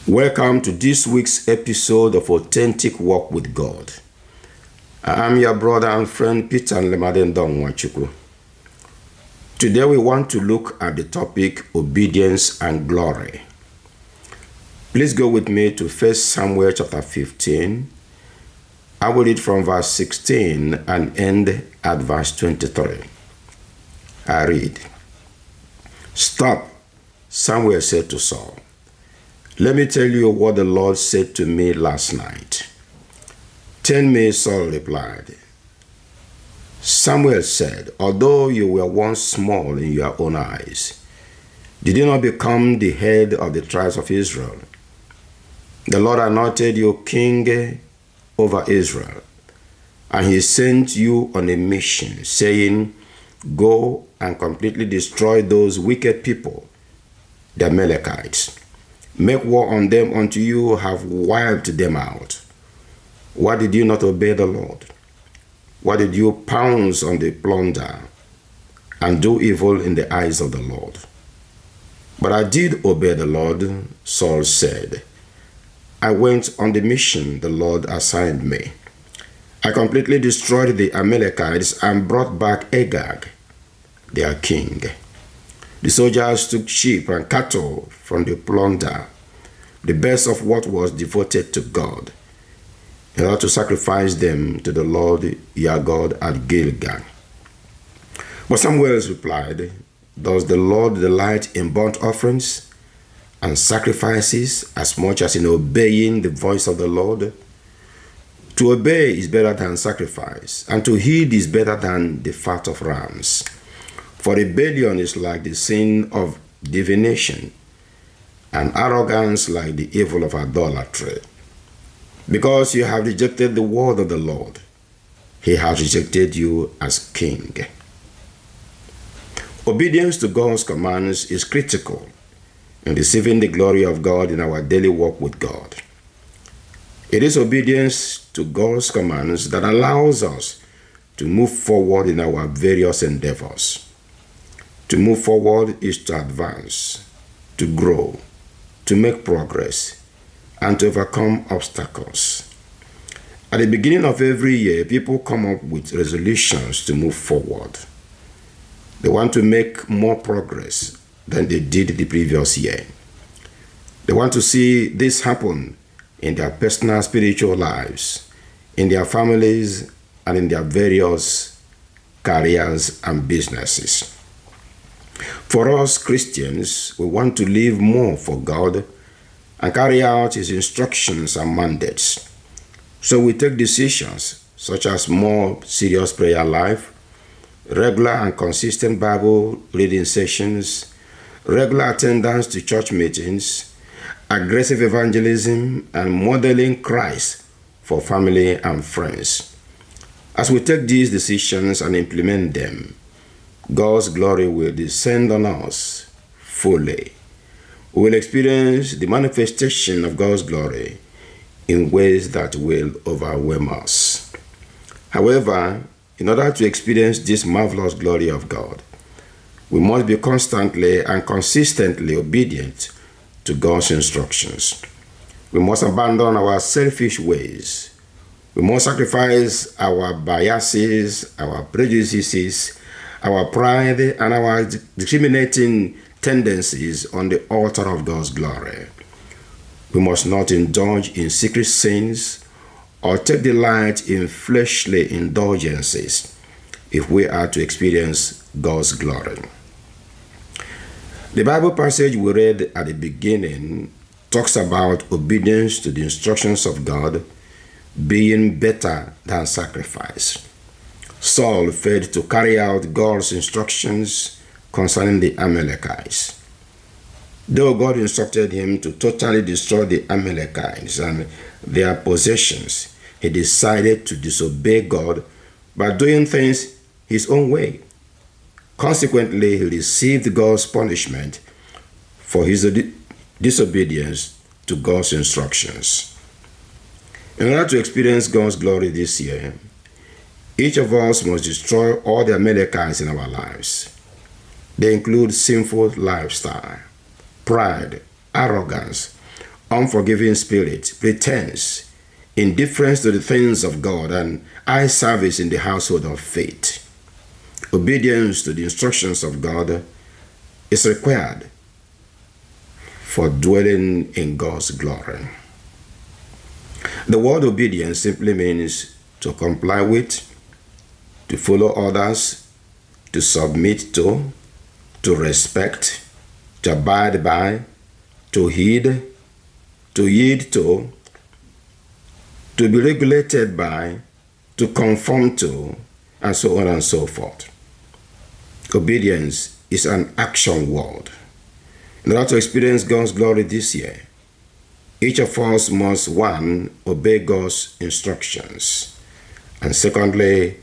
Welcome to this week's episode of Authentic Walk with God. I am your brother and friend Peter Nlemadendonwachuku. Today we want to look at the topic obedience and glory. Please go with me to 1 Samuel chapter 15. I will read from verse 16 and end at verse 23. I read, "Stop," Samuel said to Saul. "Let me tell you what the Lord said to me last night." "Tell me," Saul replied. Samuel said, "Although you were once small in your own eyes, did you not become the head of the tribes of Israel? The Lord anointed you king over Israel, and he sent you on a mission, saying, 'Go and completely destroy those wicked people, the Amalekites. Make war on them until you have wiped them out.' Why did you not obey the Lord? Why did you pounce on the plunder and do evil in the eyes of the Lord?" "But I did obey the Lord," Saul said. "I went on the mission the Lord assigned me. I completely destroyed the Amalekites and brought back Agag, their king. The soldiers took sheep and cattle from the plunder, the best of what was devoted to God, in order to sacrifice them to the Lord your God at Gilgal." But Samuel replied, "Does the Lord delight in burnt offerings and sacrifices as much as in obeying the voice of the Lord? To obey is better than sacrifice, and to heed is better than the fat of rams. For rebellion is like the sin of divination, and arrogance like the evil of idolatry. Because you have rejected the word of the Lord, he has rejected you as king." Obedience to God's commands is critical in receiving the glory of God in our daily walk with God. It is obedience to God's commands that allows us to move forward in our various endeavors. To move forward is to advance, to grow, to make progress, and to overcome obstacles. At the beginning of every year, people come up with resolutions to move forward. They want to make more progress than they did the previous year. They want to see this happen in their personal spiritual lives, in their families, and in their various careers and businesses. For us Christians, we want to live more for God and carry out his instructions and mandates. So we take decisions such as more serious prayer life, regular and consistent Bible reading sessions, regular attendance to church meetings, aggressive evangelism, and modeling Christ for family and friends. As we take these decisions and implement them, God's glory will descend on us fully. We will experience the manifestation of God's glory in ways that will overwhelm us. However, in order to experience this marvelous glory of God, we must be constantly and consistently obedient to God's instructions. We must abandon our selfish ways. We must sacrifice our biases, our prejudices, our pride, and our discriminating tendencies on the altar of God's glory. We must not indulge in secret sins or take delight in fleshly indulgences if we are to experience God's glory. The Bible passage we read at the beginning talks about obedience to the instructions of God being better than sacrifice. Saul failed to carry out God's instructions concerning the Amalekites. Though God instructed him to totally destroy the Amalekites and their possessions, he decided to disobey God by doing things his own way. Consequently, he received God's punishment for his disobedience to God's instructions. In order to experience God's glory this year, each of us must destroy all the Amalekites in our lives. They include sinful lifestyle, pride, arrogance, unforgiving spirit, pretense, indifference to the things of God, and eye service in the household of faith. Obedience to the instructions of God is required for dwelling in God's glory. The word obedience simply means to comply with, to follow others, to submit to respect, to abide by, to heed, to yield to be regulated by, to conform to, and so on and so forth. Obedience is an action word. In order to experience God's glory this year, each of us must, one, obey God's instructions, and secondly,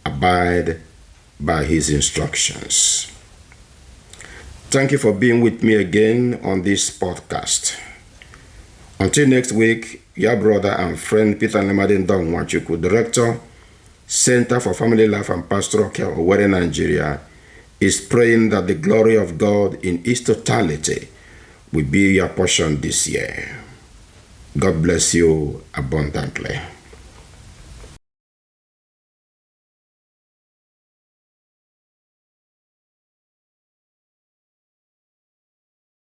abide by his instructions. Thank you for being with me again on this podcast. Until next week, your brother and friend Peter Lemadin Dongwachuku, Director, Center for Family Life and Pastoral Care, Owerri, Nigeria, is praying that the glory of God in its totality will be your portion this year. God bless you abundantly.